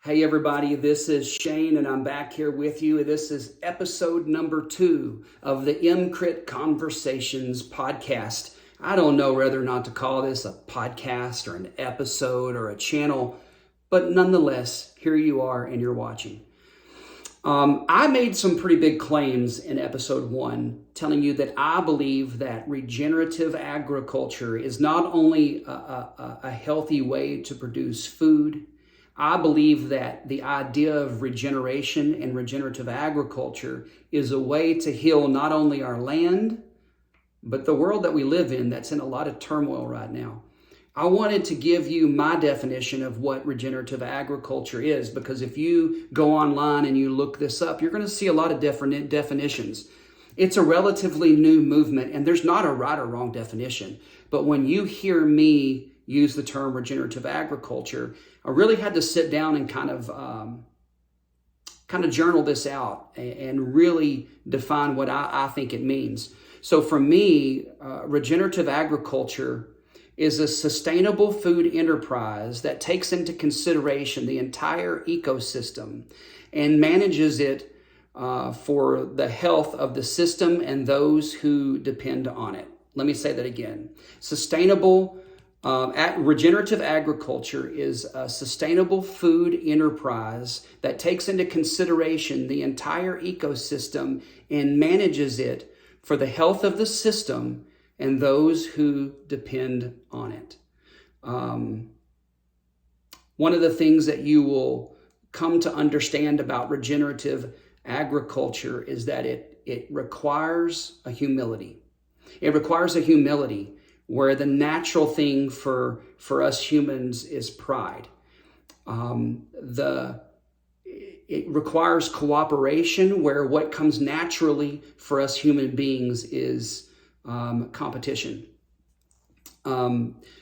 Hey everybody, this is Shane and I'm back here with you. This is episode number 2 of the MCRIT Conversations podcast. I don't know whether or not to call this a podcast or an episode or a channel, but nonetheless, here you are and you're watching. I made some pretty big claims in episode 1, telling you that I believe that regenerative agriculture is not only a healthy way to produce food. I believe that the idea of regeneration and regenerative agriculture is a way to heal not only our land, but the world that we live in that's in a lot of turmoil right now. I wanted to give you my definition of what regenerative agriculture is, because if you go online and you look this up, you're going to see a lot of different definitions. It's a relatively new movement, and there's not a right or wrong definition. But when you hear me use the term regenerative agriculture, I really had to sit down and kind of journal this out and really define what I think it means. So for me, regenerative agriculture is a sustainable food enterprise that takes into consideration the entire ecosystem and manages it for the health of the system and those who depend on it. Let me say that again. Regenerative agriculture is a sustainable food enterprise that takes into consideration the entire ecosystem and manages it for the health of the system and those who depend on it. One of the things that you will come to understand about regenerative agriculture is that it requires a humility. It requires a humility where the natural thing for us humans is pride. It requires cooperation, where what comes naturally for us human beings is competition.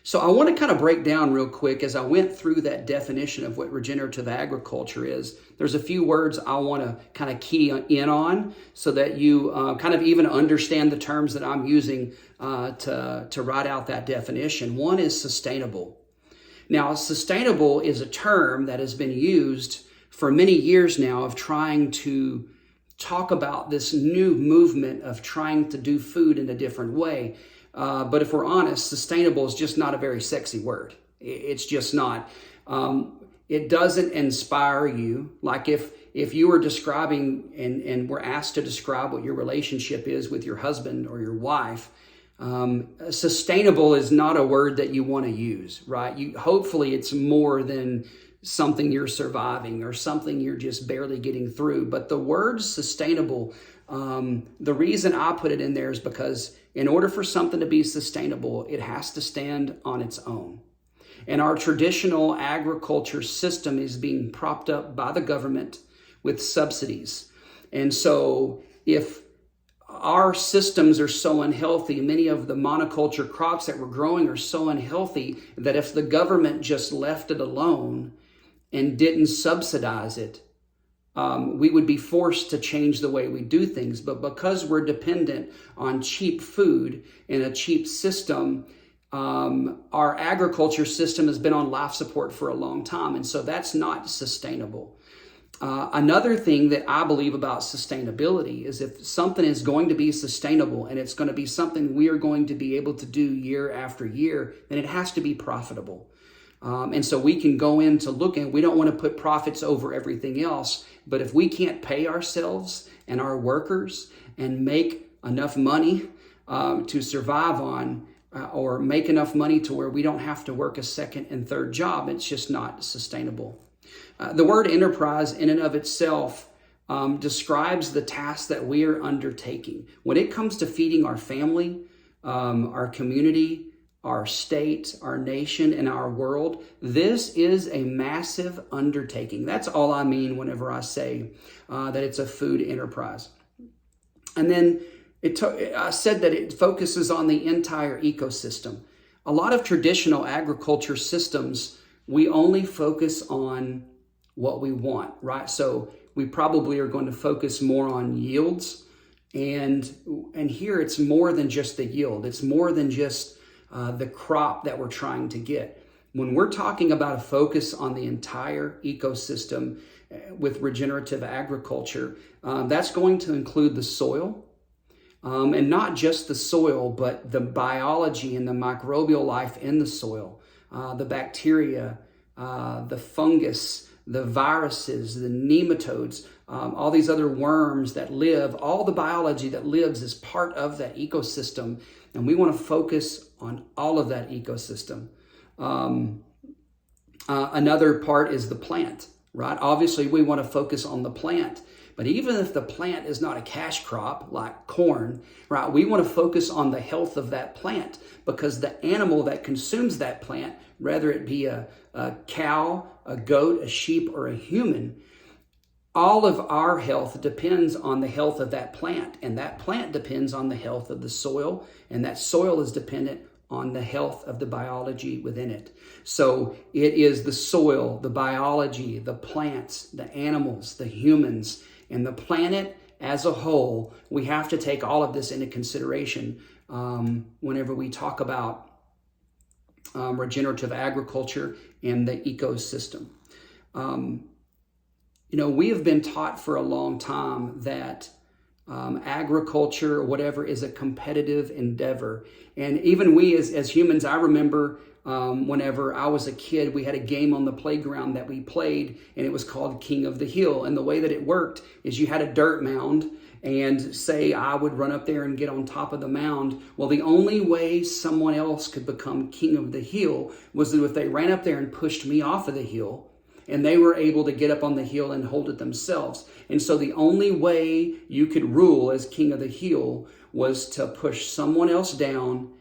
So I want to kind of break down real quick as I went through that definition of what regenerative agriculture is. There's a few words I want to kind of key in on so that you kind of even understand the terms that I'm using to write out that definition. One is sustainable. Now, sustainable is a term that has been used for many years now of trying to talk about this new movement of trying to do food in a different way. But if we're honest, sustainable is just not a very sexy word. It's just not. It doesn't inspire you. Like if you were describing and were asked to describe what your relationship is with your husband or your wife, sustainable is not a word that you want to use, right? Hopefully it's more than something you're surviving or something you're just barely getting through. But the word sustainable, the reason I put it in there is because in order for something to be sustainable, it has to stand on its own. And our traditional agriculture system is being propped up by the government with subsidies. And so if our systems are so unhealthy, many of the monoculture crops that we're growing are so unhealthy that if the government just left it alone and didn't subsidize it, we would be forced to change the way we do things. But because we're dependent on cheap food and a cheap system, our agriculture system has been on life support for a long time. And so that's not sustainable. Another thing that I believe about sustainability is if something is going to be sustainable and it's going to be something we are going to be able to do year after year, then it has to be profitable. And so we can go in to look at, we don't want to put profits over everything else, but if we can't pay ourselves and our workers and make enough money to survive on, or make enough money to where we don't have to work a second and third job, it's just not sustainable. The word enterprise in and of itself describes the task that we are undertaking. When it comes to feeding our family, our community, our state, our nation, and our world, this is a massive undertaking. That's all I mean whenever I say that it's a food enterprise. And then I said that it focuses on the entire ecosystem. A lot of traditional agriculture systems, we only focus on what we want, right? So we probably are going to focus more on yields. And here it's more than just the yield. It's more than just the crop that we're trying to get. When we're talking about a focus on the entire ecosystem with regenerative agriculture, that's going to include the soil, and not just the soil, but the biology and the microbial life in the soil, the bacteria, the fungus, the viruses, the nematodes, all these other worms that live, all the biology that lives is part of that ecosystem. And we want to focus on all of that ecosystem. Another part is the plant, right? Obviously, we want to focus on the plant. But even if the plant is not a cash crop like corn, right, we want to focus on the health of that plant, because the animal that consumes that plant, whether it be a cow, a goat, a sheep, or a human, all of our health depends on the health of that plant. And that plant depends on the health of the soil. And that soil is dependent on the health of the biology within it. So it is the soil, the biology, the plants, the animals, the humans, and the planet as a whole. We have to take all of this into consideration whenever we talk about regenerative agriculture and the ecosystem. We have been taught for a long time that agriculture or whatever is a competitive endeavor. And even we as humans, I remember whenever I was a kid, we had a game on the playground that we played, and it was called King of the Hill. And the way that it worked is you had a dirt mound, and say I would run up there and get on top of the mound. Well, the only way someone else could become king of the hill was that if they ran up there and pushed me off of the hill, and they were able to get up on the hill and hold it themselves. And so the only way you could rule as king of the hill was to push someone else down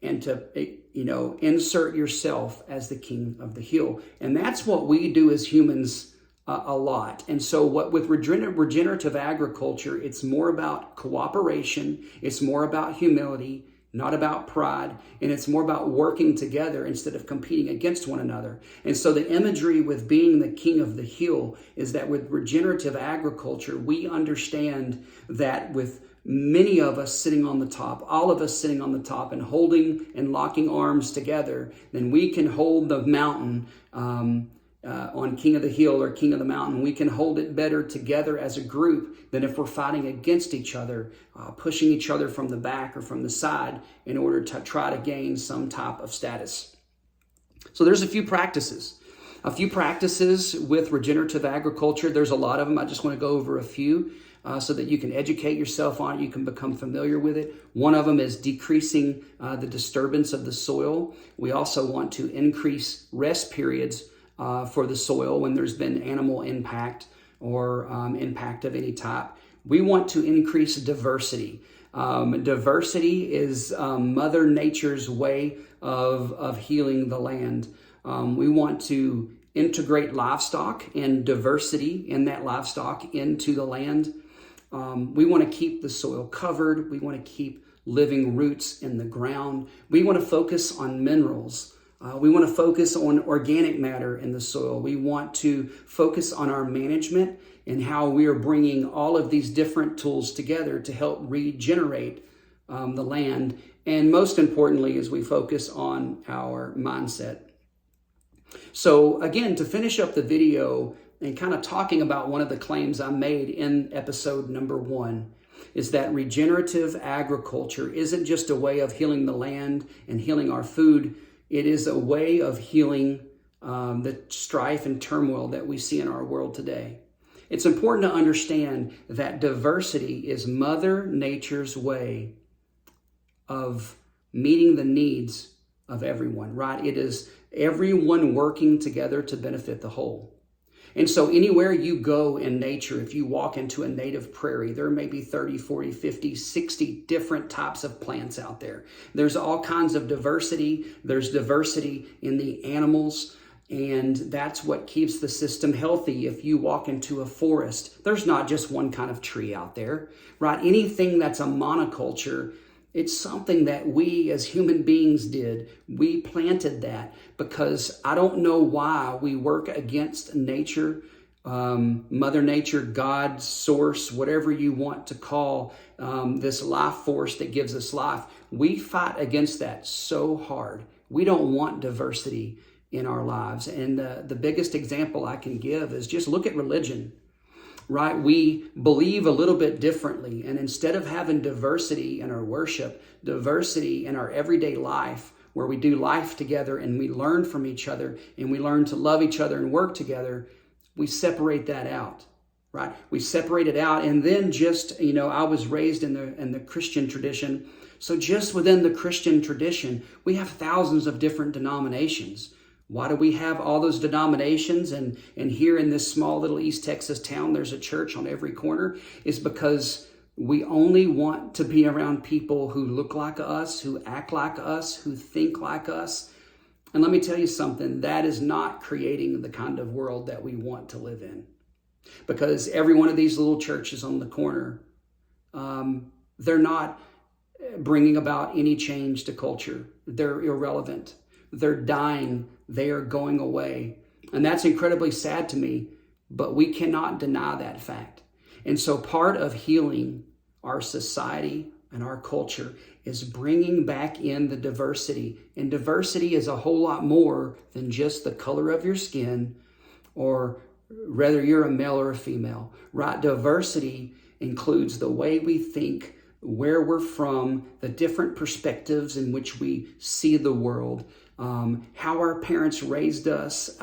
and to, insert yourself as the king of the hill. And that's what we do as humans a lot. And so with regenerative agriculture, it's more about cooperation. It's more about humility, not about pride, and it's more about working together instead of competing against one another. And so the imagery with being the king of the hill is that with regenerative agriculture, we understand that with many of us sitting on the top, all of us sitting on the top and holding and locking arms together, then we can hold the mountain on King of the Hill or King of the Mountain. We can hold it better together as a group than if we're fighting against each other, pushing each other from the back or from the side in order to try to gain some type of status. So there's a few practices with regenerative agriculture. There's a lot of them. I just want to go over a few so that you can educate yourself on it. You can become familiar with it. One of them is decreasing the disturbance of the soil. We also want to increase rest periods for the soil when there's been animal impact or impact of any type. We want to increase diversity. Diversity is Mother Nature's way of healing the land. We want to integrate livestock and diversity in that livestock into the land. We want to keep the soil covered. We want to keep living roots in the ground. We want to focus on minerals. We want to focus on organic matter in the soil. We want to focus on our management and how we are bringing all of these different tools together to help regenerate the land. And most importantly, is we focus on our mindset. So again, to finish up the video and kind of talking about one of the claims I made in episode number 1, is that regenerative agriculture isn't just a way of healing the land and healing our food. It is a way of healing the strife and turmoil that we see in our world today. It's important to understand that diversity is Mother Nature's way of meeting the needs of everyone, right? It is everyone working together to benefit the whole. And so anywhere you go in nature, if you walk into a native prairie, there may be 30, 40, 50, 60 different types of plants out there. There's all kinds of diversity. There's diversity in the animals, and that's what keeps the system healthy. If you walk into a forest, there's not just one kind of tree out there, right? Anything that's a monoculture, it's something that we as human beings did. We planted that because I don't know why we work against nature, Mother Nature, God, source, whatever you want to call this life force that gives us life. We fight against that so hard. We don't want diversity in our lives. And the biggest example I can give is just look at religion, right? We believe a little bit differently. And instead of having diversity in our worship, diversity in our everyday life, where we do life together and we learn from each other and we learn to love each other and work together, we separate that out, right? We separate it out. And then just, I was raised in the Christian tradition. So just within the Christian tradition, we have thousands of different denominations. Why do we have all those denominations? And here in this small little East Texas town, there's a church on every corner. Is because we only want to be around people who look like us, who act like us, who think like us. And let me tell you something, that is not creating the kind of world that we want to live in. Because every one of these little churches on the corner, they're not bringing about any change to culture. They're irrelevant. They're dying. They are going away. And that's incredibly sad to me, but we cannot deny that fact. And so part of healing our society and our culture is bringing back in the diversity. And diversity is a whole lot more than just the color of your skin or whether you're a male or a female, right? Diversity includes the way we think, where we're from, the different perspectives in which we see the world, how our parents raised us.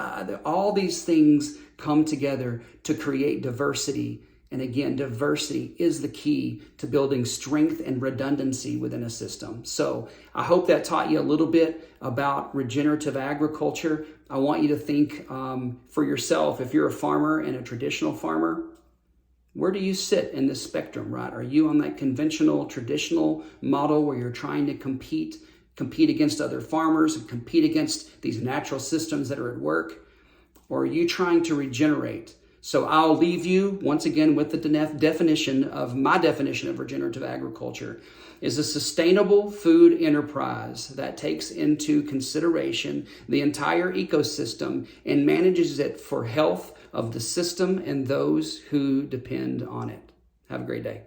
All these things come together to create diversity. And again, diversity is the key to building strength and redundancy within a system. So I hope that taught you a little bit about regenerative agriculture. I want you to think for yourself, if you're a farmer and a traditional farmer, where do you sit in this spectrum, right? Are you on that conventional, traditional model where you're trying to compete against other farmers and compete against these natural systems that are at work? Or are you trying to regenerate? So I'll leave you once again with the definition of my definition of regenerative agriculture is a sustainable food enterprise that takes into consideration the entire ecosystem and manages it for health of the system and those who depend on it. Have a great day.